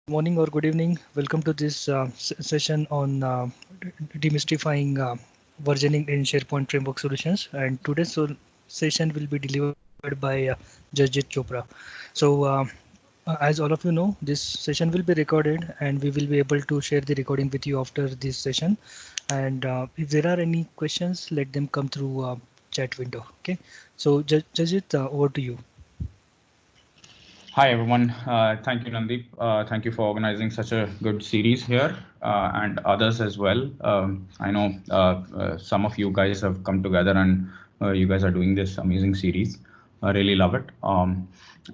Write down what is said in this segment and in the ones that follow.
Morning or good evening. Welcome to this session on demystifying versioning in SharePoint Framework solutions. And today's session will be delivered by Jasjit Chopra. So, as all of you know, this session will be recorded, and we will be able to share the recording with you after this session. And if there are any questions, let them come through chat window. Okay. So, Jasjit, over to you. Hi, everyone. Thank you, Nandeep. Thank you for organizing such a good series here and others as well. I know some of you guys have come together and you guys are doing this amazing series. I really love it.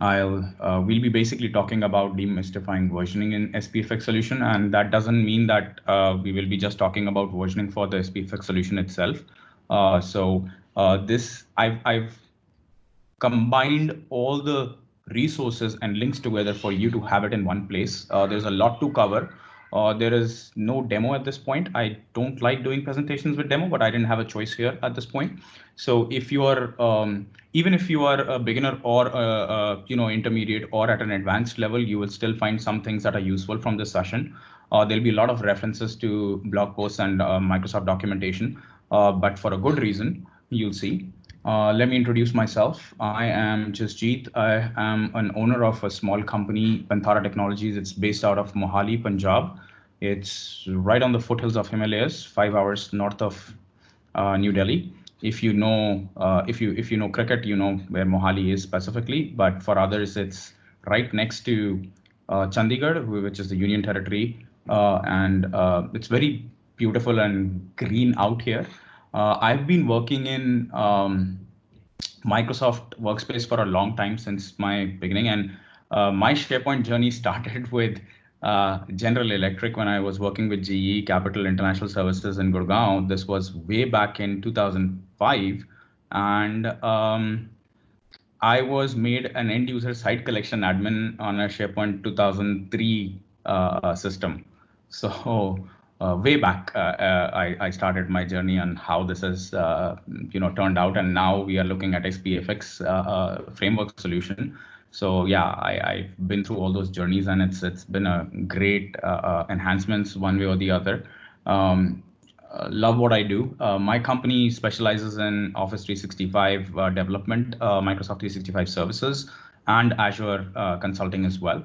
We'll be basically talking about demystifying versioning in SPFx solution, and that doesn't mean that we will be just talking about versioning for the SPFx solution itself. I've combined all the resources and links together for you to have it in one place. There's a lot to cover. There is no demo at this point. I don't like doing presentations with demo, but I didn't have a choice here at this point. So if you are, even if you are a beginner or intermediate or at an advanced level, you will still find some things that are useful from this session. There'll be a lot of references to blog posts and Microsoft documentation, but for a good reason, you'll see. Let me introduce myself. I am Jasjit. I am an owner of a small company, Panthara Technologies. It's based out of Mohali, Punjab. It's right on the foothills of Himalayas, 5 hours north of New Delhi. If you know cricket, you know where Mohali is specifically. But for others, it's right next to Chandigarh, which is the Union Territory, and it's very beautiful and green out here. I've been working in Microsoft Workspace for a long time, since my beginning, and my SharePoint journey started with General Electric when I was working with GE Capital International Services in Gurgaon. This was way back in 2005, and I was made an end user site collection admin on a SharePoint 2003 system. So way back, I started my journey on how this has turned out, and now we are looking at SPFx framework solution. So yeah, I've been through all those journeys, and it's been a great enhancements one way or the other. Love what I do. My company specializes in Office 365 development, Microsoft 365 services, and Azure consulting as well.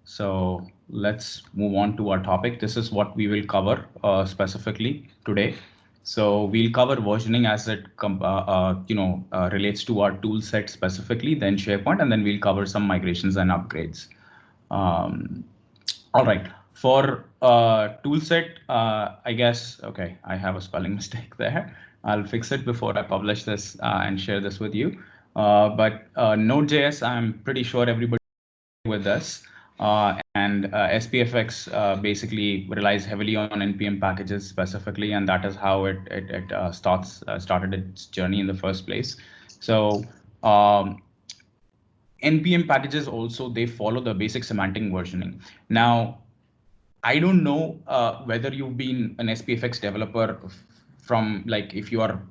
So let's move on to our topic. This is what we will cover specifically today. So we'll cover versioning as it relates to our tool set specifically, then SharePoint, and then we'll cover some migrations and upgrades. All right. For toolset, I guess, okay, I have a spelling mistake there. I'll fix it before I publish this and share this with you. But Node.js, I'm pretty sure everybody with this. And SPFx basically relies heavily on NPM packages specifically, and that is how it started its journey in the first place. So NPM packages also, they follow the basic semantic versioning. Now, I don't know whether you've been an SPFX developer from, like, if you are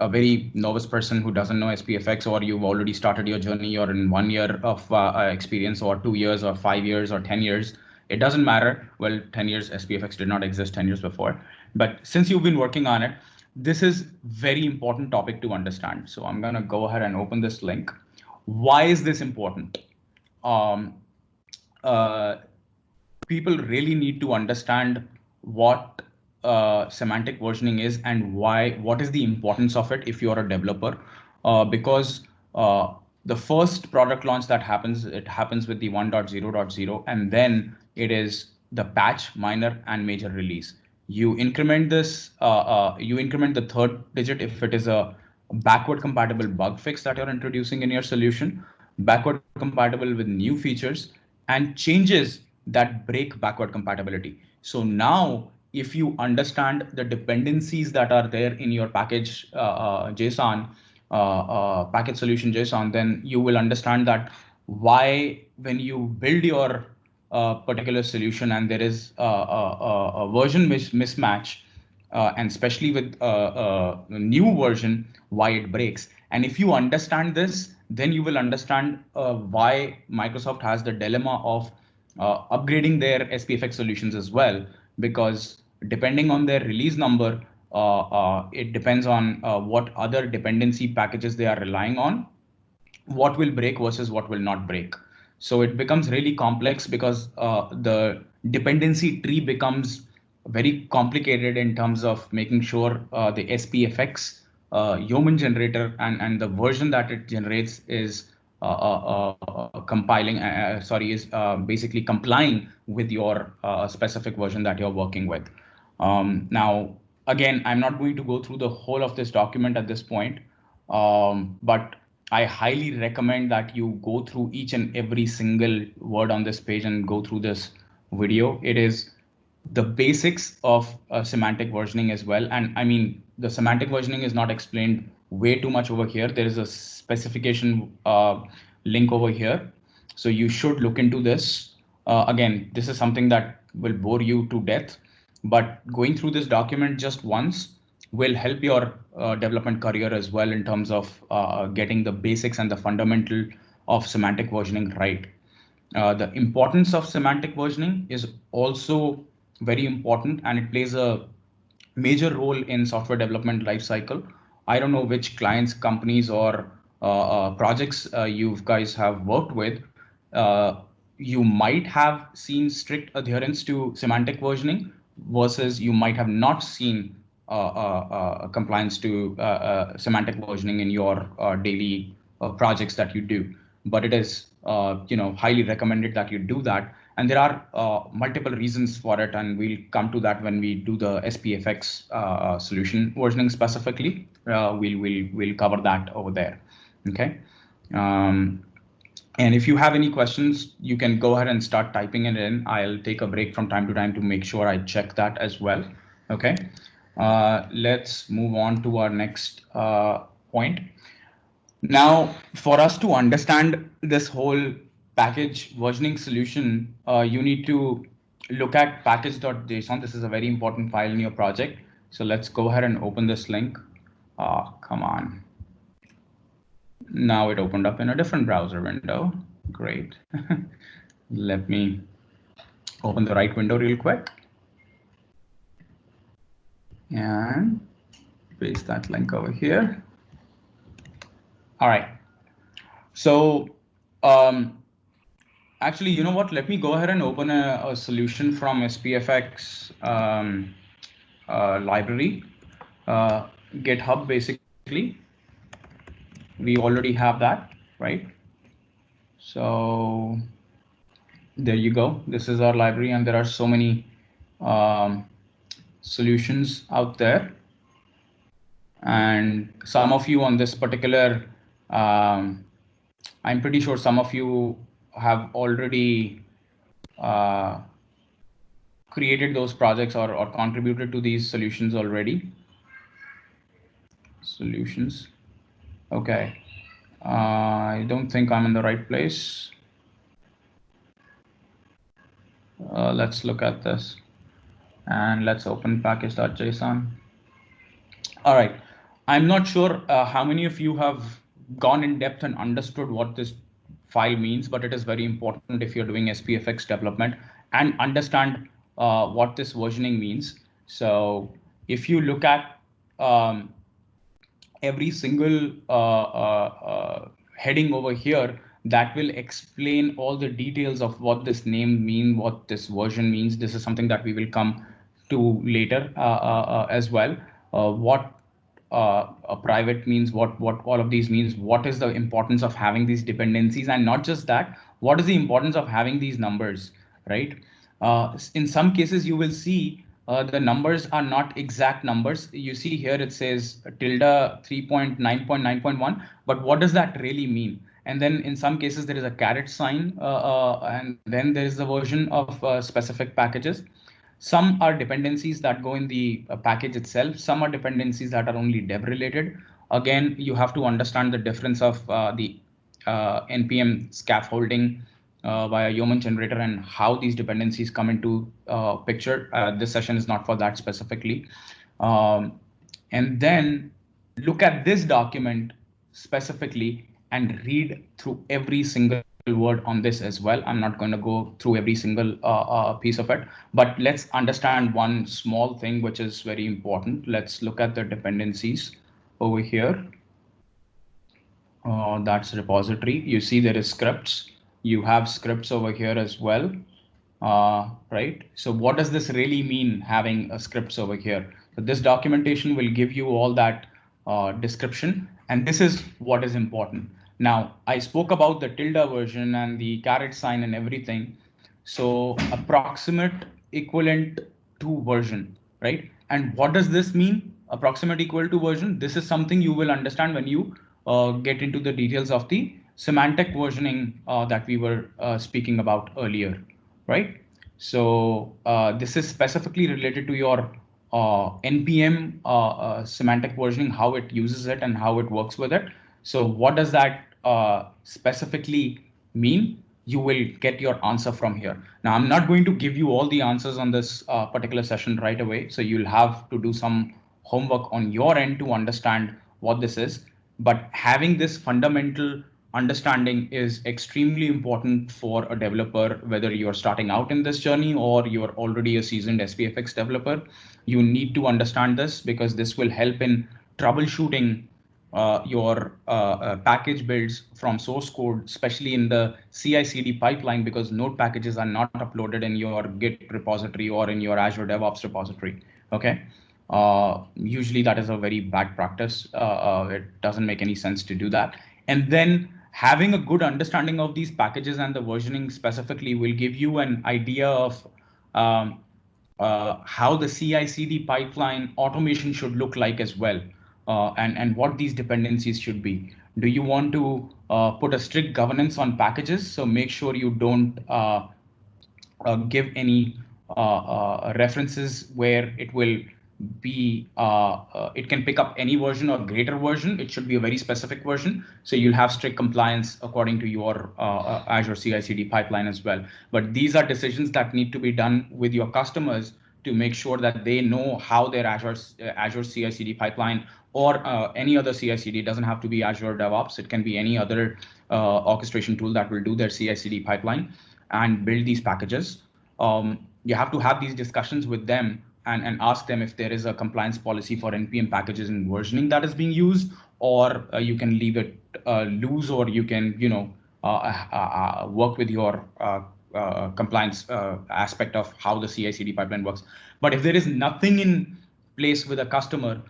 a very novice person who doesn't know SPFX, or you've already started your journey, you're in 1 year of experience, or 2 years, or 5 years, or 10 years. It doesn't matter. Well, 10 years, SPFX did not exist 10 years before. But since you've been working on it, this is very important topic to understand. So I'm going to go ahead and open this link. Why is this important? People really need to understand what semantic versioning is and what is the importance of it if you're a developer, because the first product launch that happens, it happens with the 1.0.0, and then it is the patch, minor, and major release. You increment this, you increment the third digit if it is a backward compatible bug fix that you're introducing in your solution, backward compatible with new features, and changes that break backward compatibility. So now, if you understand the dependencies that are there in your package JSON, package solution JSON, then you will understand that why, when you build your particular solution and there is a version mismatch, and especially with a new version, why it breaks. And if you understand this, then you will understand why Microsoft has the dilemma of upgrading their SPFX solutions as well, because depending on their release number, it depends on what other dependency packages they are relying on, what will break versus what will not break. So it becomes really complex because the dependency tree becomes very complicated in terms of making sure the SPFx Yeoman generator and the version that it generates is basically complying with your specific version that you're working with. Now, again, I'm not going to go through the whole of this document at this point, but I highly recommend that you go through each and every single word on this page and go through this video. It is the basics of semantic versioning as well. And I mean, the semantic versioning is not explained way too much over here. There is a specification link over here. So you should look into this. Again, this is something that will bore you to death, but going through this document just once will help your development career as well in terms of getting the basics and the fundamental of semantic versioning right. The importance of semantic versioning is also very important, and it plays a major role in software development lifecycle. I don't know which clients, companies, or projects you guys have worked with. Uh, you might have seen strict adherence to semantic versioning versus you might have not seen compliance to semantic versioning in your daily projects that you do. But it is highly recommended that you do that, and there are multiple reasons for it, and we'll come to that when we do the SPFx solution versioning specifically. We'll cover that over there. Okay. And if you have any questions, you can go ahead and start typing it in. I'll take a break from time to time to make sure I check that as well. Okay. Let's move on to our next point. Now, for us to understand this whole package versioning solution, you need to look at package.json. This is a very important file in your project. So let's go ahead and open this link. Come on. Now it opened up in a different browser window. Great. Let me open the right window real quick and paste that link over here. All right. So actually, you know what? Let me go ahead and open a solution from SPFx library, GitHub, basically. We already have that, right? So there you go. This is our library, and there are so many solutions out there. And some of you on this particular, I'm pretty sure some of you have already created those projects or contributed to these solutions already. Solutions. Okay. I don't think I'm in the right place. Let's look at this and let's open package.json. All right. I'm not sure how many of you have gone in depth and understood what this file means, but it is very important if you're doing SPFX development and understand what this versioning means. So if you look at every single heading over here, that will explain all the details of what this name means, what this version means. This is something that we will come to later as well. What a private means, what all of these means, what is the importance of having these dependencies, and not just that, what is the importance of having these numbers, right? In some cases, you will see the numbers are not exact numbers. You see here it says tilde 3.9.9.1, but what does that really mean? And then in some cases there is a caret sign, and then there is the version of specific packages. Some are dependencies that go in the package itself. Some are dependencies that are only dev related. Again, you have to understand the difference of the npm scaffolding via Yeoman generator and how these dependencies come into picture. This session is not for that specifically. And then look at this document specifically and read through every single word on this as well. I'm not going to go through every single piece of it, but let's understand one small thing which is very important. Let's look at the dependencies over here. That's repository. You see there is scripts. You have scripts over here as well, right? So what does this really mean, having a scripts over here? So this documentation will give you all that description, and this is what is important. Now, I spoke about the tilde version and the caret sign and everything. So approximate equivalent to version, right? And what does this mean? Approximate equal to version. This is something you will understand when you get into the details of the semantic versioning that we were speaking about earlier, right? So this is specifically related to your NPM semantic versioning, how it uses it and how it works with it. So what does that specifically mean? You will get your answer from here. Now, I'm not going to give you all the answers on this particular session right away. So you'll have to do some homework on your end to understand what this is. But having this fundamental understanding is extremely important for a developer, whether you're starting out in this journey or you're already a seasoned SPFx developer. You need to understand this because this will help in troubleshooting your package builds from source code, especially in the CI/CD pipeline, because node packages are not uploaded in your Git repository or in your Azure DevOps repository. Okay. Usually that is a very bad practice. It doesn't make any sense to do that. And then having a good understanding of these packages and the versioning specifically will give you an idea of um, how the CI/CD pipeline automation should look like as well, and what these dependencies should be. Do you want to put a strict governance on packages? So make sure you don't give any references where it will be it can pick up any version or greater version. It should be a very specific version, so you'll have strict compliance according to your Azure CI/CD pipeline as well. But these are decisions that need to be done with your customers to make sure that they know how their Azure CI/CD pipeline or any other CI/CD, doesn't have to be Azure DevOps, it can be any other orchestration tool that will do their CI/CD pipeline and build these packages. You have to have these discussions with them and ask them if there is a compliance policy for NPM packages and versioning that is being used, or you can leave it loose, or you can, work with your compliance aspect of how the CI/CD pipeline works. But if there is nothing in place with a customer,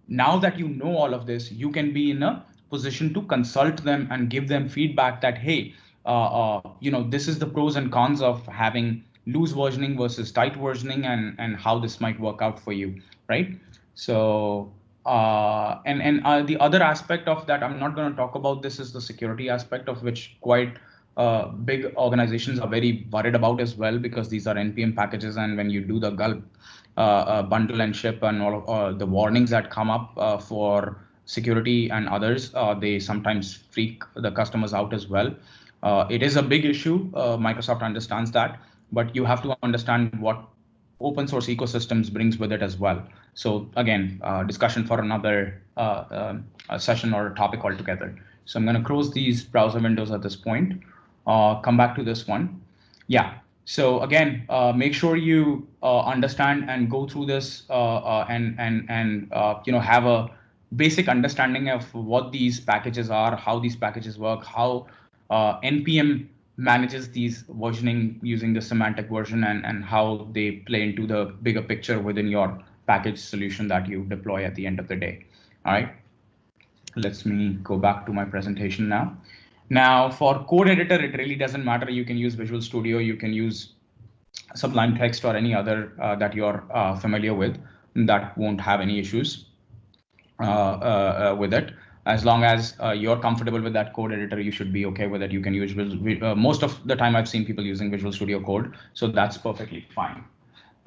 now that you know all of this, you can be in a position to consult them and give them feedback that, hey, this is the pros and cons of having loose versioning versus tight versioning, and how this might work out for you, right? So the other aspect of that, I'm not going to talk about this, is the security aspect, of which quite big organizations are very worried about as well, because these are NPM packages, and when you do the Gulp bundle and ship and all of the warnings that come up for security and others, they sometimes freak the customers out as well. It is a big issue. Microsoft understands that, but you have to understand what open source ecosystems brings with it as well. So again, discussion for another session or a topic altogether. So I'm going to close these browser windows at this point. Come back to this one. Yeah. So again, make sure you understand and go through this and have a basic understanding of what these packages are, how these packages work, how NPM manages these versioning using the semantic version, and how they play into the bigger picture within your package solution that you deploy at the end of the day. All right. Let me go back to my presentation now. Now, for code editor, it really doesn't matter. You can use Visual Studio, you can use Sublime Text or any other that you're familiar with. That won't have any issues with it. As long as you're comfortable with that code editor, you should be okay with it. You can use most of the time I've seen people using Visual Studio Code, so that's perfectly fine.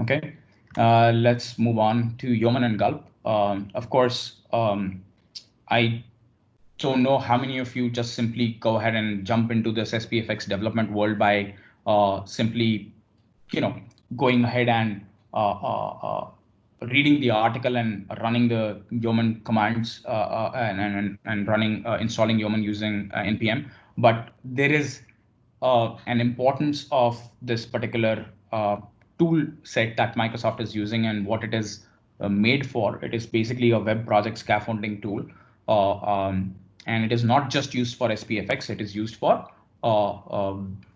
Okay, let's move on to Yeoman and Gulp. Of course, I don't know how many of you just simply go ahead and jump into this SPFx development world by simply, going ahead and reading the article and running the Yeoman commands and running installing Yeoman using npm. But there is an importance of this particular tool set that Microsoft is using and what it is made for. It is basically a web project scaffolding tool. And it is not just used for SPFx, it is used for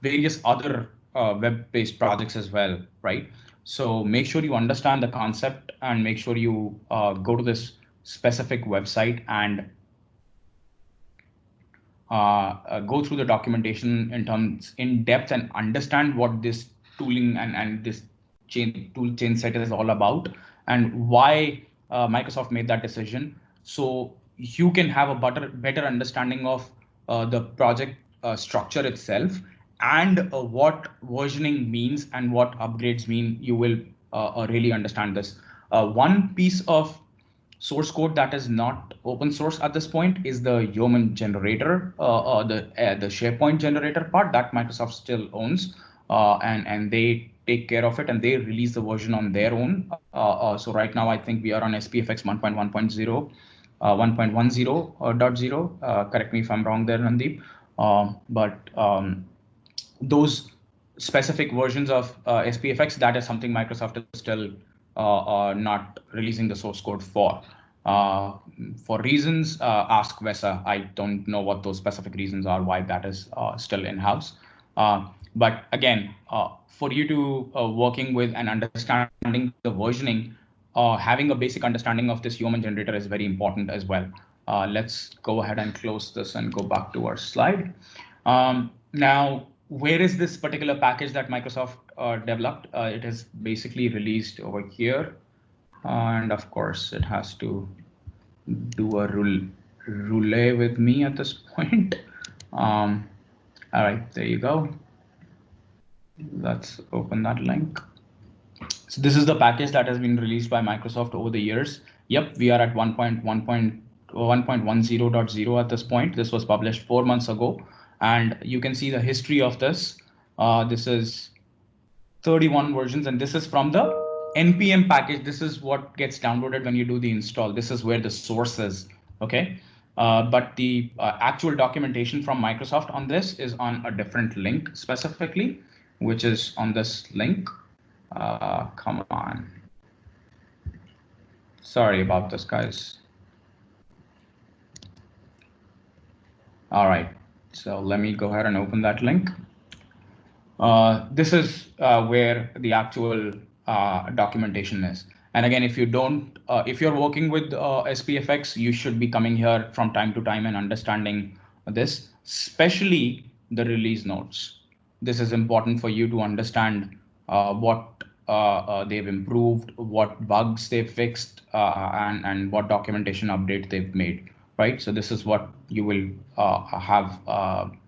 various other web-based projects as well, right? So make sure you understand the concept and make sure you go to this specific website and go through the documentation in depth and understand what this tooling and this tool chain set is all about and why Microsoft made that decision. So you can have a better understanding of the project structure itself and what versioning means and what upgrades mean. You will really understand this. One piece of source code that is not open source at this point is the Yeoman generator, the SharePoint generator part that Microsoft still owns, and they take care of it and they release the version on their own. So right now I think we are on SPFx 1.1.0, 1.10.0. Correct me if I'm wrong there, Nandeep. But those specific versions of SPFx, that is something Microsoft is still not releasing the source code for. For reasons, ask Vesa. I don't know what those specific reasons are, why that is still in-house. But again, for you to working with and understanding the versioning, having a basic understanding of this Yeoman generator is very important as well. Let's go ahead and close this and go back to our slide. Now, where is this particular package that Microsoft developed? It is basically released over here. And of course, it has to do a roulette with me at this point. All right, there you go. Let's open that link. So this is the package that has been released by Microsoft over the years. Yep, we are at 1.10.0 at this point. This was published 4 months ago. And you can see the history of this. This is 31 versions, and this is from the npm package. This is what gets downloaded when you do the install. This is where the source is, okay? But the actual documentation from Microsoft on this is on a different link specifically, which is on this link. Come on. Sorry about this, guys. All right, so let me go ahead and open that link. This is where the actual documentation is. And again, if you don't, if you're working with SPFx, you should be coming here from time to time and understanding this, especially the release notes. This is important for you to understand what they've improved, what bugs they've fixed, and what documentation update they've made, right? So this is what you will have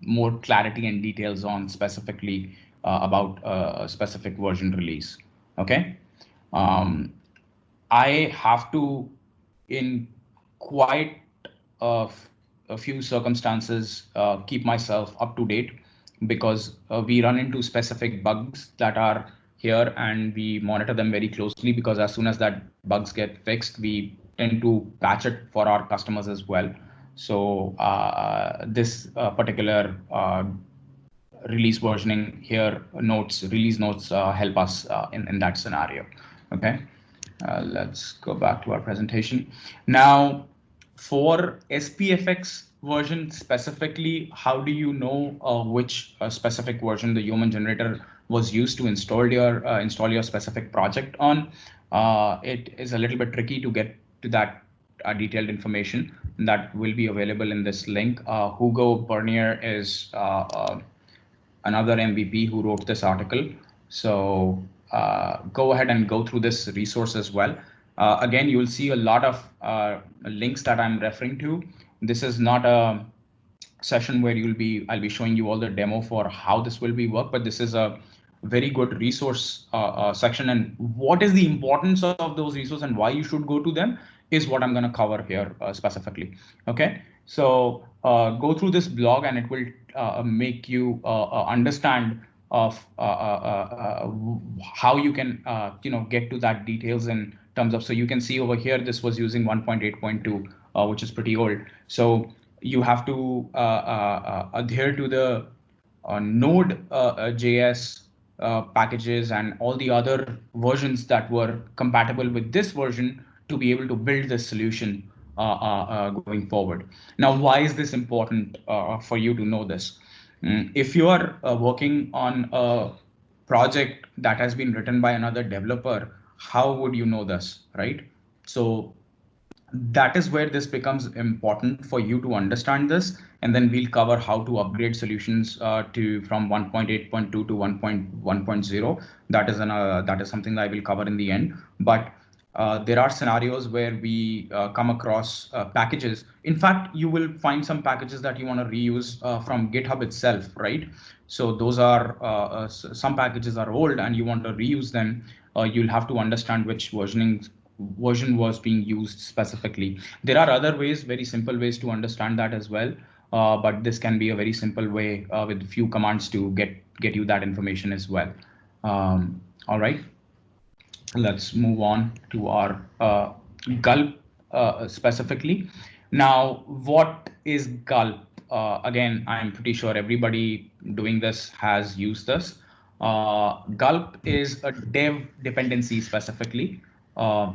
more clarity and details on specifically about a specific version release, okay? I have to, in quite a few circumstances, keep myself up to date because we run into specific bugs that are here and we monitor them very closely because as soon as that bugs get fixed, we tend to patch it for our customers as well. So this particular release versioning here release notes help us in that scenario. Okay, let's go back to our presentation. Now, for SPFx version specifically, how do you know which specific version the Yeoman generator was used to install your specific project on? It is a little bit tricky to get to that detailed information that will be available in this link. Hugo Bernier is another MVP who wrote this article. So go ahead and go through this resource as well. Again, you will see a lot of links that I'm referring to. This is not a session where I'll be showing you all the demo for how this will be worked, but this is a very good resource section. And what is the importance of those resources and why you should go to them is what I'm going to cover here specifically. Okay, so go through this blog and it will make you understand of how you can get to that details in terms of, so you can see over here this was using 1.8.2 which is pretty old. So you have to adhere to the NodeJS packages and all the other versions that were compatible with this version to be able to build this solution going forward. Now, why is this important for you to know this? If you are working on a project that has been written by another developer, how would you know this, right? So that is where this becomes important for you to understand this, and then we'll cover how to upgrade solutions to from 1.8.2 to 1.1.0. That is something that I will cover in the end. But there are scenarios where we come across packages. In fact, you will find some packages that you want to reuse from GitHub itself, right? So those are some packages are old and you want to reuse them. You'll have to understand which version was being used specifically. There are other ways, very simple ways to understand that as well. But this can be a very simple way with a few commands to get you that information as well. All right, let's move on to our Gulp specifically. Now, what is Gulp? Again, I'm pretty sure everybody doing this has used this. Gulp is a dev dependency specifically. Uh,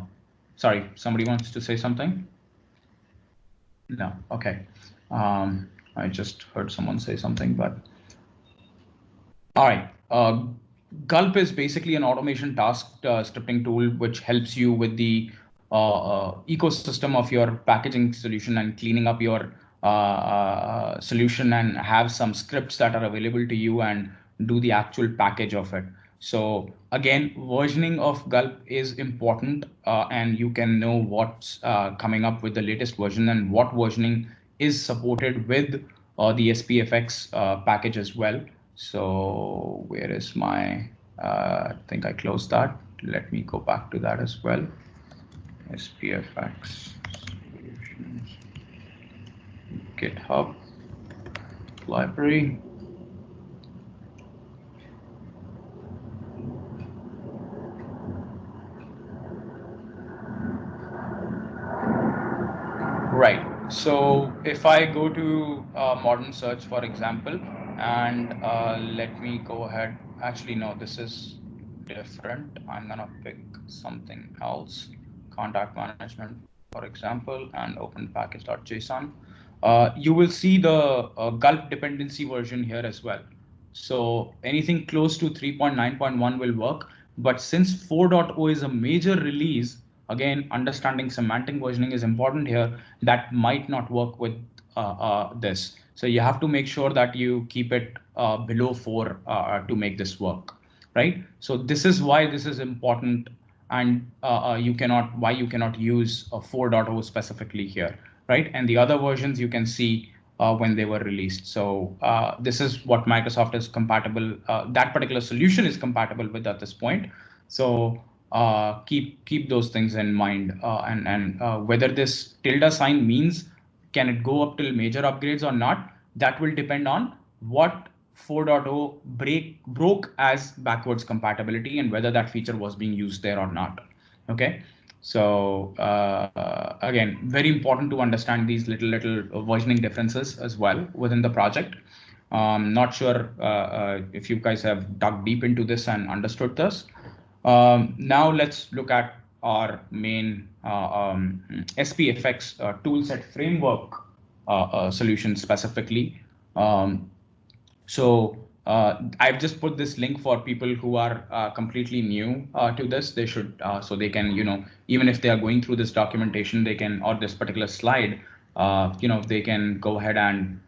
Sorry, somebody wants to say something? No, okay. I just heard someone say something, but all right. Gulp is basically an automation task scripting tool which helps you with the ecosystem of your packaging solution and cleaning up your solution and have some scripts that are available to you and do the actual package of it. So again, versioning of Gulp is important and you can know what's coming up with the latest version and what versioning is supported with the SPFx package as well. So where is my, I think I closed that. Let me go back to that as well. SPFx solutions, GitHub library. Right. So if I go to modern search, for example, and let me go ahead. Actually, no, this is different. I'm gonna pick something else. Contact management, for example, and open package.json. You will see the Gulp dependency version here as well. So anything close to 3.9.1 will work. But since 4.0 is a major release, again, understanding semantic versioning is important here. That might not work with this. So you have to make sure that you keep it below 4 to make this work, right? So this is why this is important, and why you cannot use 4.0 specifically here, right? And the other versions you can see when they were released. So this is what Microsoft is compatible. That particular solution is compatible with at this point. So keep those things in mind, and whether this tilde sign means can it go up till major upgrades or not, that will depend on what 4.0 broke as backwards compatibility and whether that feature was being used there or not. Okay, so again, very important to understand these little versioning differences as well within the project. Not sure if you guys have dug deep into this and understood this. Now let's look at our main SPFx toolset framework solution specifically. So I've just put this link for people who are completely new to this. They should, so they can, even if they are going through this documentation, they can, or this particular slide, they can go ahead and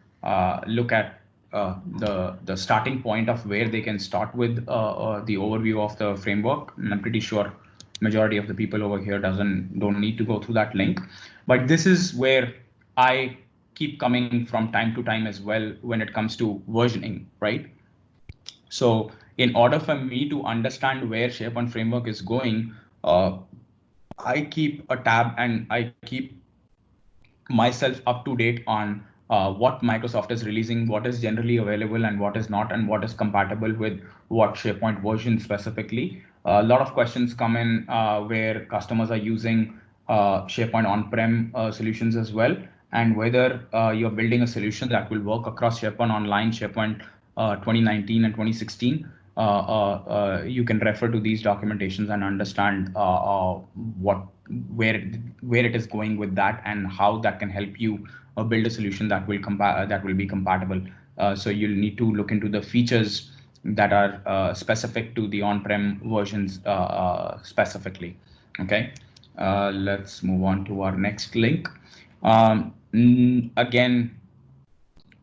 look at the starting point of where they can start with the overview of the framework. And I'm pretty sure majority of the people over here don't need to go through that link. But this is where I keep coming from time to time as well when it comes to versioning, right? So in order for me to understand where SharePoint Framework is going, I keep a tab and I keep myself up to date on what Microsoft is releasing, what is generally available and what is not, and what is compatible with what SharePoint version specifically. A lot of questions come in where customers are using SharePoint on-prem solutions as well, and whether you're building a solution that will work across SharePoint Online, SharePoint 2019 and 2016. You can refer to these documentations and understand what where it is going with that and how that can help you build a solution that will be compatible. So you'll need to look into the features that are specific to the on-prem versions specifically. Okay, let's move on to our next link. Again,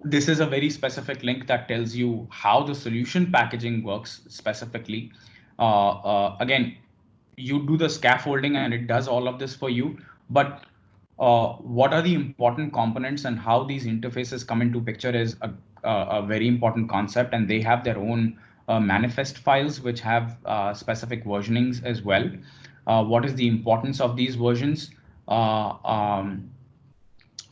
this is a very specific link that tells you how the solution packaging works specifically. Again, you do the scaffolding and it does all of this for you. But what are the important components and how these interfaces come into picture is a very important concept, and they have their own manifest files which have specific versionings as well. What is the importance of these versions?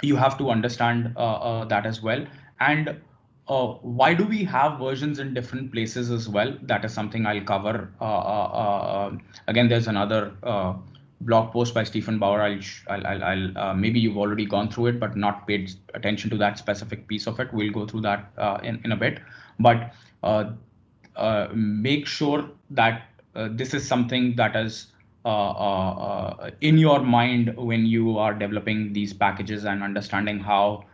You have to understand that as well. And why do we have versions in different places as well? That is something I'll cover. Again, there's another blog post by Stephen Bauer. I'll maybe you've already gone through it, but not paid attention to that specific piece of it. We'll go through that in a bit. But make sure that this is something that is in your mind when you are developing these packages and understanding how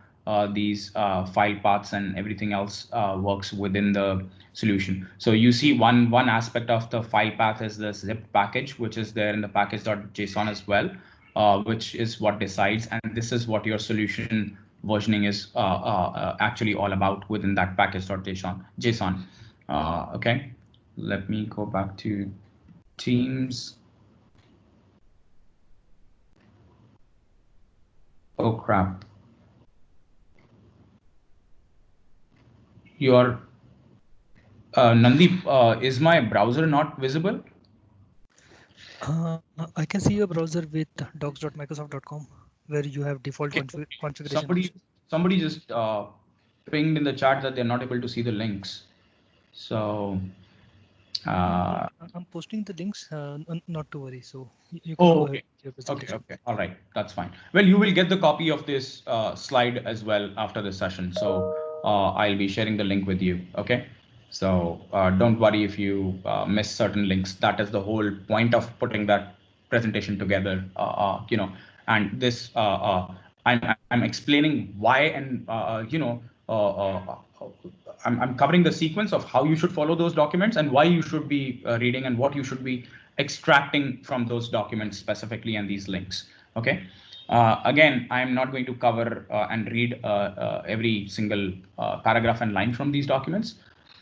these file paths and everything else works within the solution. So you see one aspect of the file path is the zip package, which is there in the package.json as well, which is what decides, and this is what your solution versioning is actually all about within that package.json. Okay, let me go back to Teams. Oh crap. Your Nandi, is my browser not visible? I can see your browser with docs.microsoft.com, where you have default configuration. Somebody just pinged in the chat that they're not able to see the links. So I'm posting the links, not to worry. So you can go ahead with your presentation. Okay. All right. That's fine. Well, you will get the copy of this slide as well after the session. So I'll be sharing the link with you. Okay. So don't worry if you miss certain links. That is the whole point of putting that presentation together, and this I'm explaining why, and I'm covering the sequence of how you should follow those documents and why you should be reading and what you should be extracting from those documents specifically and these links. Okay. Again, I'm not going to cover and read every single paragraph and line from these documents.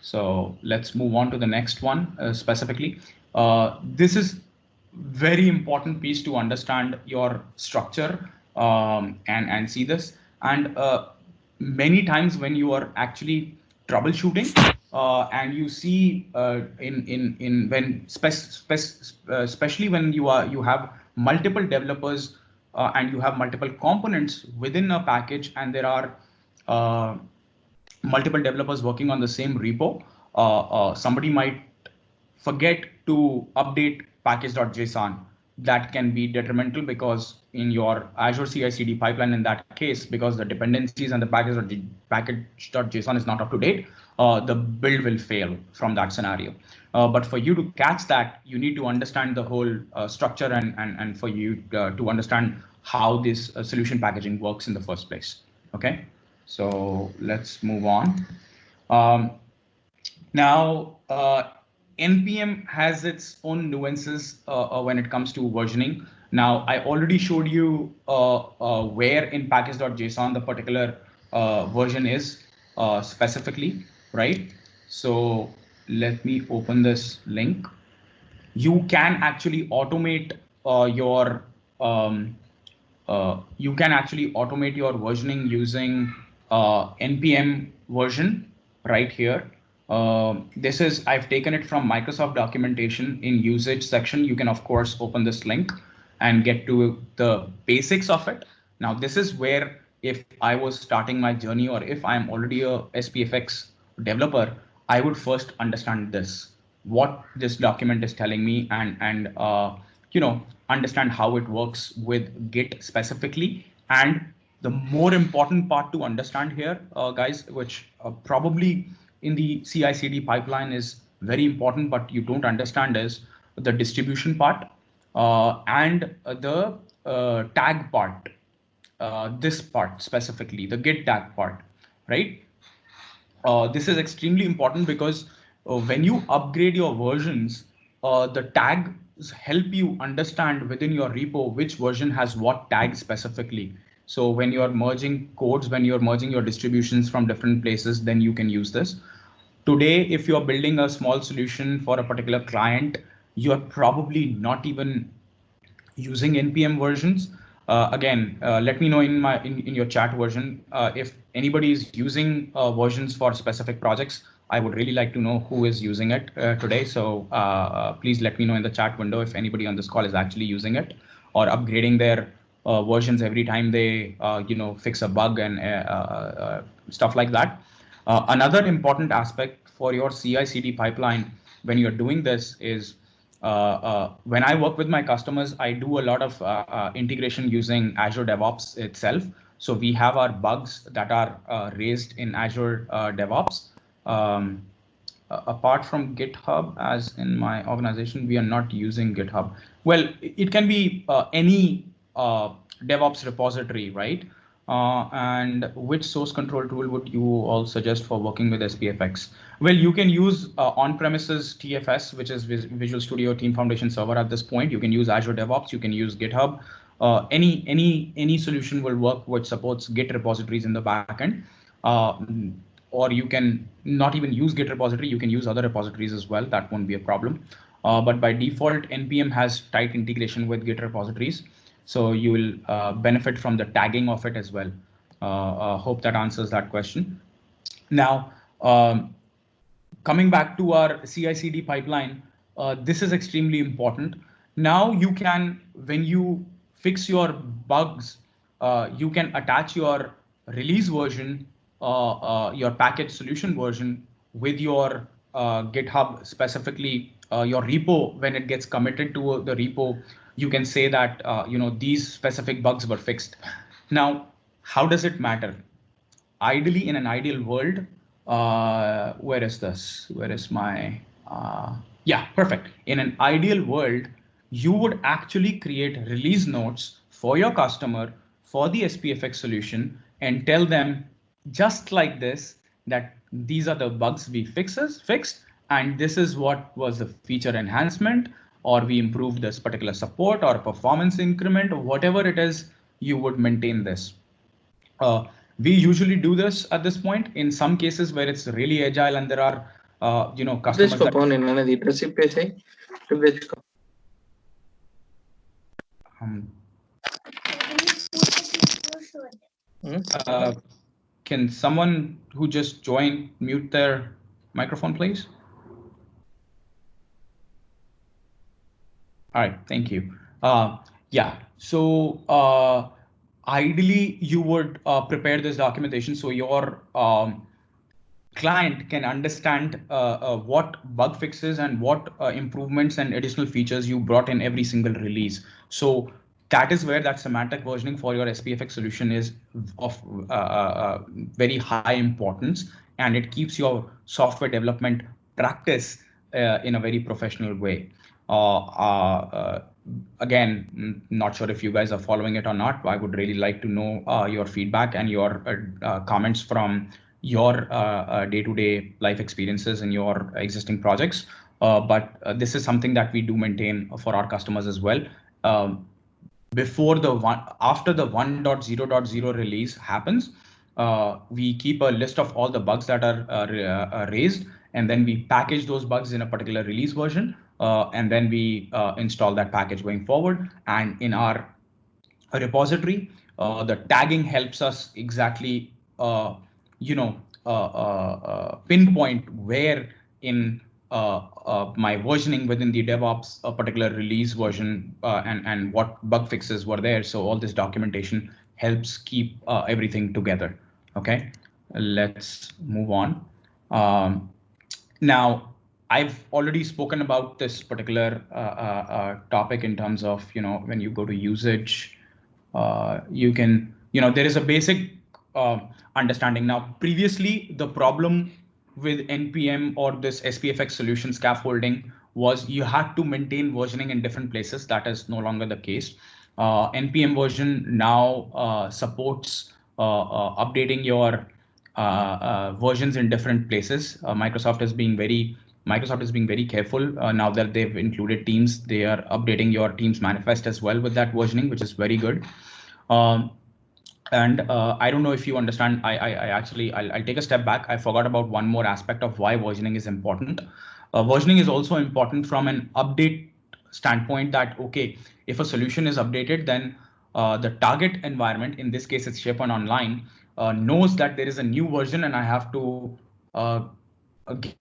So let's move on to the next one specifically. This is very important piece to understand your structure and see this. And many times when you are actually troubleshooting and you see in when especially when you have multiple developers and you have multiple components within a package, and there are multiple developers working on the same repo, somebody might forget to update package.json. That can be detrimental because in your Azure CI/CD pipeline, in that case, because the dependencies and the package.json is not up to date, the build will fail from that scenario. But for you to catch that, you need to understand the whole structure and for you to understand how this solution packaging works in the first place. Okay, so let's move on. Now, NPM has its own nuances when it comes to versioning. Now, I already showed you where in package.json the particular version is specifically, right? So let me open this link. You can actually automate your versioning using npm version right here. This is, I've taken it from Microsoft documentation in usage section. You can of course open this link and get to the basics of it. Now this is where, if I was starting my journey or if I'm already a SPFx developer, I would first understand this, what this document is telling me, and understand how it works with Git specifically. And the more important part to understand here, guys, which probably in the CI/CD pipeline is very important, but you don't understand is the distribution part and the tag part. This part specifically, the Git tag part, right? This is extremely important because when you upgrade your versions, the tags help you understand within your repo which version has what tag specifically. So when you're merging codes, when you're merging your distributions from different places, then you can use this. Today, if you're building a small solution for a particular client, you're probably not even using npm versions. Again, let me know in in your chat version if anybody is using versions for specific projects. I would really like to know who is using it today. So please let me know in the chat window if anybody on this call is actually using it or upgrading their versions every time they fix a bug and stuff like that. Another important aspect for your CI/CD pipeline when you're doing this is when I work with my customers, I do a lot of integration using Azure DevOps itself. So we have our bugs that are raised in Azure DevOps. Um, Apart from GitHub, as in my organization, we are not using GitHub. Well, it can be any DevOps repository, right? And which source control tool would you all suggest for working with SPFx? Well, you can use on-premises TFS, which is Visual Studio Team Foundation Server at this point. You can use Azure DevOps. You can use GitHub. Any solution will work which supports Git repositories in the backend. Or you can not even use Git repository. You can use other repositories as well. That won't be a problem. But by default, NPM has tight integration with Git repositories. So you will benefit from the tagging of it as well. Hope that answers that question. Now, coming back to our CI/CD pipeline, this is extremely important. Now you can, when you fix your bugs, you can attach your release version, your package solution version with your GitHub, specifically your repo. When it gets committed to the repo, you can say that these specific bugs were fixed. Now, how does it matter? Ideally, in an ideal world, where is this? Where is my, yeah, perfect. In an ideal world, you would actually create release notes for your customer for the SPFX solution and tell them just like this, that these are the bugs we fixed, and this is what was the feature enhancement, or we improved this particular support or performance increment, or whatever it is, you would maintain this. We usually do this at this point in some cases where it's really agile and there are customers that can someone who just joined mute their microphone, please? All right, thank you. Yeah, so ideally you would prepare this documentation so your client can understand what bug fixes and what improvements and additional features you brought in every single release. So that is where that semantic versioning for your SPFX solution is of very high importance, and it keeps your software development practice in a very professional way. Again, not sure if you guys are following it or not. I would really like to know your feedback and your comments from your day-to-day life experiences in your existing projects. But this is something that we do maintain for our customers as well. After the 1.0.0 release happens, we keep a list of all the bugs that are raised, and then we package those bugs in a particular release version, and then we install that package going forward. And in our repository, the tagging helps us exactly pinpoint where in my versioning within the DevOps a particular release version and what bug fixes were there. So all this documentation helps keep everything together. Okay, let's move on. Now, I've already spoken about this particular topic in terms of, when you go to usage, you can, there is a basic understanding. Now, previously, the problem with NPM or this SPFx solution scaffolding was you had to maintain versioning in different places. That is no longer the case. NPM version now supports updating your versions in different places. Microsoft is being very careful now that they've included Teams. They are updating your Teams manifest as well with that versioning, which is very good. Um, and I don't know if you understand. I'll take a step back. I forgot about one more aspect of why versioning is important. Versioning is also important from an update standpoint that, okay, if a solution is updated, then the target environment, in this case, it's SharePoint Online, knows that there is a new version and I have to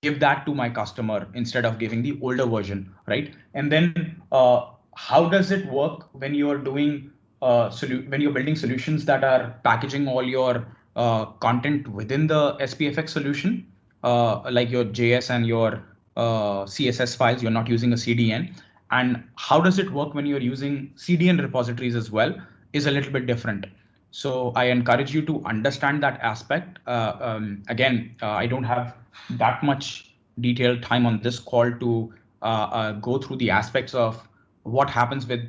give that to my customer instead of giving the older version, right? And then how does it work when you're doing when you're building solutions that are packaging all your content within the SPFX solution, like your JS and your CSS files, you're not using a CDN. And how does it work when you're using CDN repositories as well is a little bit different. So I encourage you to understand that aspect. Again, I don't have that much detailed time on this call to go through the aspects of what happens with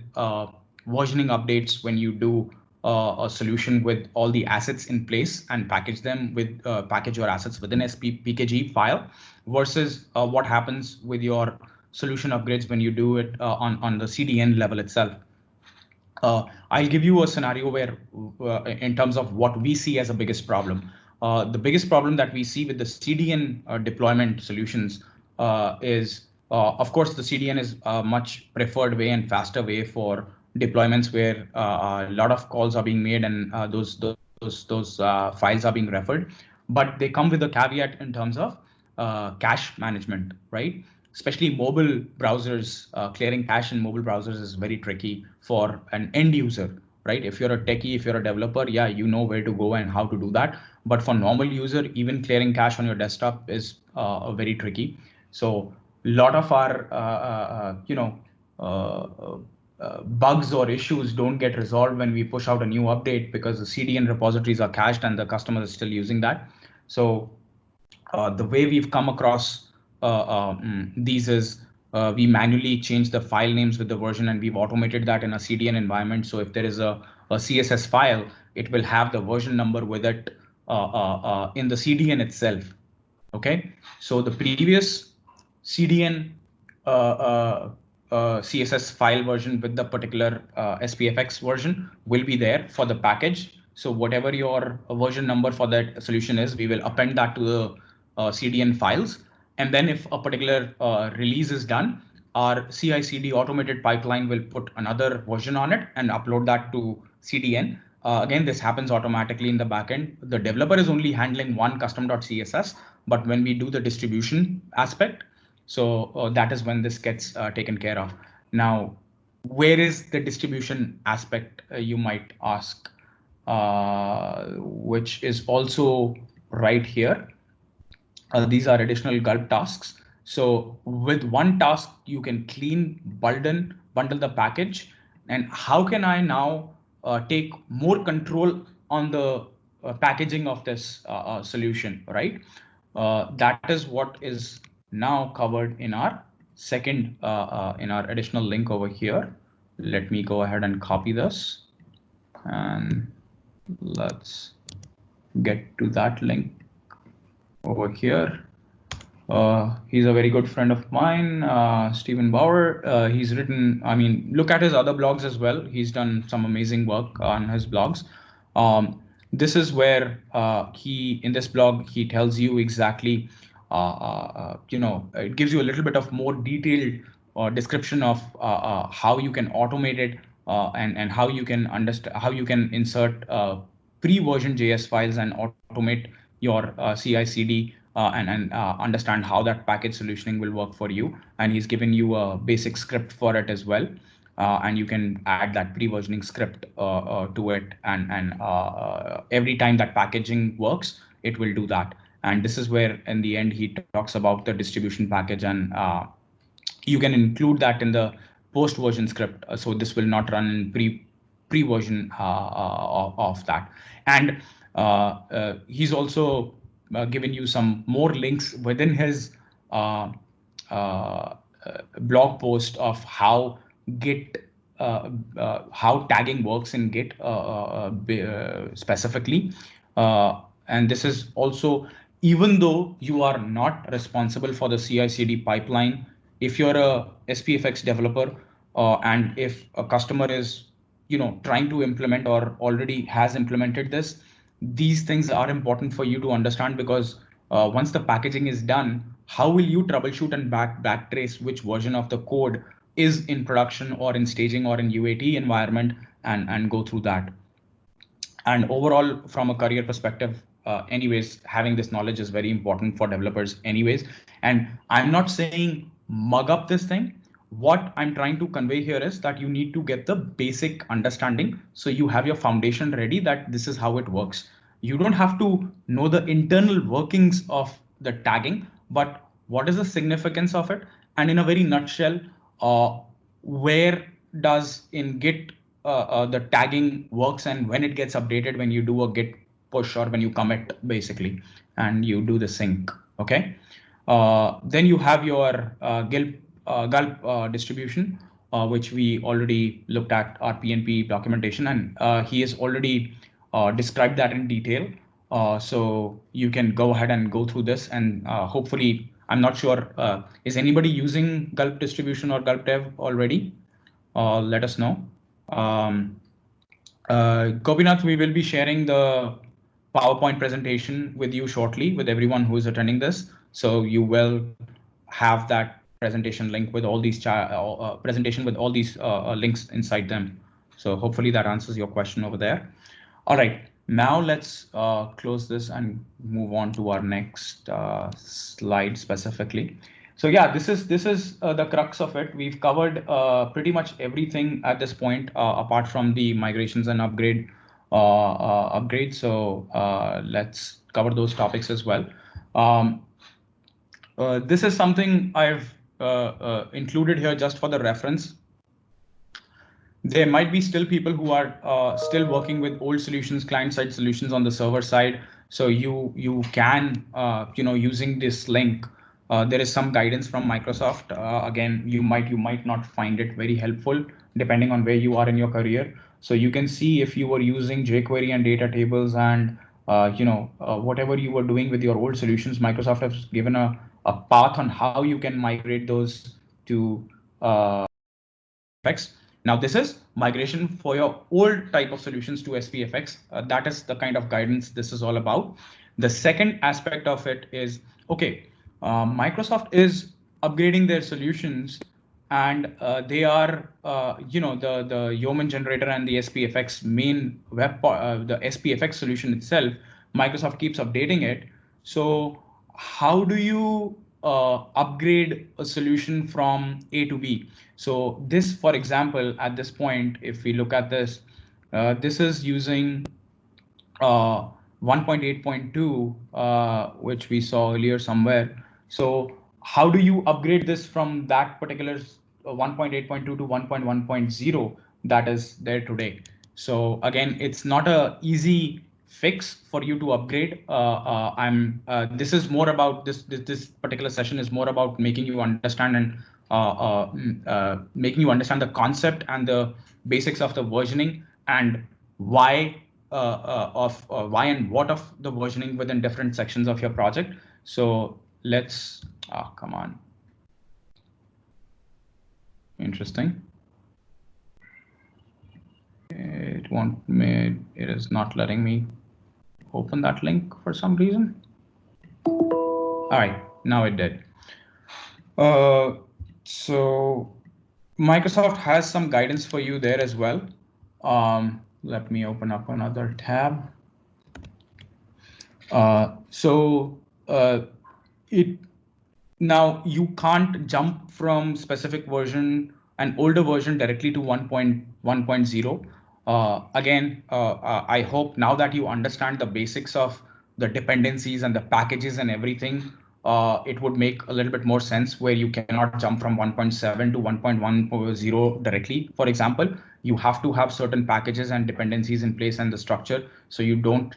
versioning updates when you do a solution with all the assets in place and package them with package your assets within SPPKG file versus what happens with your solution upgrades when you do it on the CDN level itself. I'll give you a scenario where, in terms of what we see as a biggest problem, the biggest problem that we see with the CDN deployment solutions is, of course, the CDN is a much preferred way and faster way for deployments where a lot of calls are being made and those files are being referred, but they come with a caveat in terms of cache management, right? Especially mobile browsers, clearing cache in mobile browsers is very tricky for an end user, right? If you're a techie, if you're a developer, yeah, you know where to go and how to do that. But for normal user, even clearing cache on your desktop is very tricky. So a lot of our, bugs or issues don't get resolved when we push out a new update because the CDN repositories are cached and the customer is still using that. So the way we've come across these is we manually change the file names with the version and we've automated that in a CDN environment. So if there is a CSS file, it will have the version number with it in the CDN itself. Okay, so the previous CDN CSS file version with the particular SPFX version will be there for the package. So whatever your version number for that solution is, we will append that to the CDN files. And then if a particular release is done, our CI/CD automated pipeline will put another version on it and upload that to CDN. Again, this happens automatically in the backend. The developer is only handling one custom.css, but when we do the distribution aspect, so that is when this gets taken care of. Now, where is the distribution aspect, you might ask, which is also right here. These are additional Gulp tasks. So with one task, you can clean, bundle the package. And how can I now take more control on the packaging of this solution, right? That is what is now covered in our second, in our additional link over here. Let me go ahead and copy this and let's get to that link over here. He's a very good friend of mine, Stephen Bauer. He's written, I mean, look at his other blogs as well. He's done some amazing work on his blogs. This is where in this blog, he tells you exactly, it gives you a little bit of more detailed description of how you can automate it and how you can understand, how you can insert pre-version JS files and automate your CI/CD and understand how that package solutioning will work for you. And he's given you a basic script for it as well. And you can add that pre-versioning script to it. And every time that packaging works, it will do that. And this is where, in the end, he talks about the distribution package, and you can include that in the post-version script. So this will not run in pre-version of that. And he's also given you some more links within his blog post of how Git, how tagging works in Git specifically. And this is also, even though you are not responsible for the CI/CD pipeline, if you're a SPFx developer and if a customer is trying to implement or already has implemented this, these things are important for you to understand, because once the packaging is done, how will you troubleshoot and backtrace which version of the code is in production or in staging or in UAT environment, and go through that. And overall, from a career perspective, anyways, having this knowledge is very important for developers anyways. And I'm not saying mug up this thing. What I'm trying to convey here is that you need to get the basic understanding, so you have your foundation ready, that this is how it works. You don't have to know the internal workings of the tagging, but what is the significance of it? And in a very nutshell, where does in Git the tagging works, and when it gets updated when you do a Git push or when you commit basically, and you do the sync. Okay. Then you have your Gulp distribution, which we already looked at our PNP documentation, and he has already described that in detail. So you can go ahead and go through this, and hopefully, I'm not sure, is anybody using Gulp distribution or Gulp dev already? Let us know. Gopinath, we will be sharing the PowerPoint presentation with you shortly, with everyone who is attending this. So you will have that presentation link with all these presentation with all these links inside them. So hopefully that answers your question over there. All right, now let's close this and move on to our next slide specifically. So yeah, this is the crux of it. We've covered pretty much everything at this point, apart from the migrations and upgrades. So let's cover those topics as well. This is something I've included here just for the reference. There might be still people who are still working with old solutions, client-side solutions on the server side. So you can, using this link, there is some guidance from Microsoft. Again, you might not find it very helpful depending on where you are in your career. So you can see if you were using jQuery and data tables and whatever you were doing with your old solutions, Microsoft has given a path on how you can migrate those to SPFx. Now this is migration for your old type of solutions to SPFx. That is the kind of guidance this is all about. The second aspect of it is, okay, Microsoft is upgrading their solutions, and they are, the Yeoman generator and the SPFx main the SPFx solution itself, Microsoft keeps updating it. So how do you upgrade a solution from A to B? So this, for example, at this point, if we look at this, this is using 1.8.2, which we saw earlier somewhere. So how do you upgrade this from that particular 1.8.2 to 1.1.0 that is there today? So again, it's not a easy fix for you to upgrade. This is more about this particular session is more about making you understand and making you understand the concept and the basics of the versioning, and why why and what of the versioning within different sections of your project. So let's, come on. Interesting. It is not letting me open that link for some reason. All right, now it did. So Microsoft has some guidance for you there as well. Let me open up another tab. Now you can't jump from specific version, an older version, directly to 1.1.0. Again, I hope now that you understand the basics of the dependencies and the packages and everything, it would make a little bit more sense where you cannot jump from 1.7 to 1.1.0 directly. For example, you have to have certain packages and dependencies in place and the structure, so you don't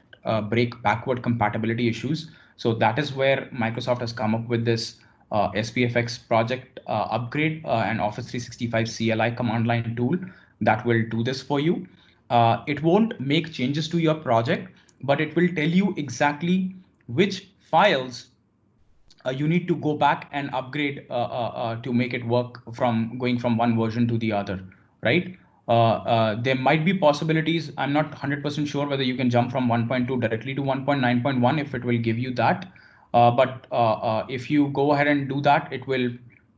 break backward compatibility issues. So that is where Microsoft has come up with this SPFx project upgrade and Office 365 CLI command line tool that will do this for you. It won't make changes to your project, but it will tell you exactly which files you need to go back and upgrade to make it work from going from one version to the other, right? There might be possibilities. I'm not 100% sure whether you can jump from 1.2 directly to 1.9.1 if it will give you that. But if you go ahead and do that, it will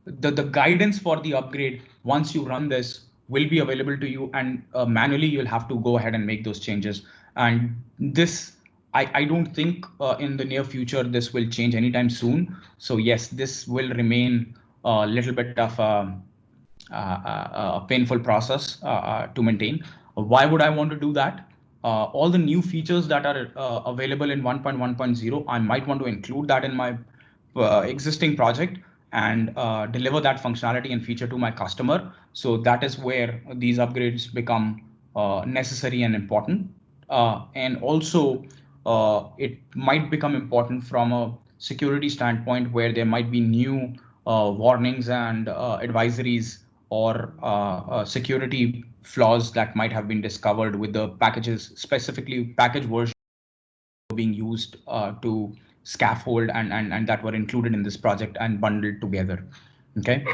the guidance for the upgrade once you run this will be available to you, and manually you'll have to go ahead and make those changes. And this I don't think in the near future this will change anytime soon. So yes, this will remain a little bit of a painful process to maintain. Why would I want to do that? All the new features that are available in 1.1.0, I might want to include that in my existing project and deliver that functionality and feature to my customer. So that is where these upgrades become necessary and important. And also, it might become important from a security standpoint where there might be new warnings and advisories or security flaws that might have been discovered with the packages, specifically package version being used to scaffold and that were included in this project and bundled together. Okay.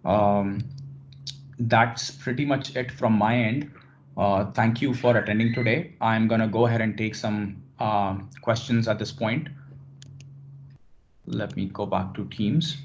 Um, that's pretty much it from my end. Thank you for attending today. I'm going to go ahead and take some questions at this point. Let me go back to Teams.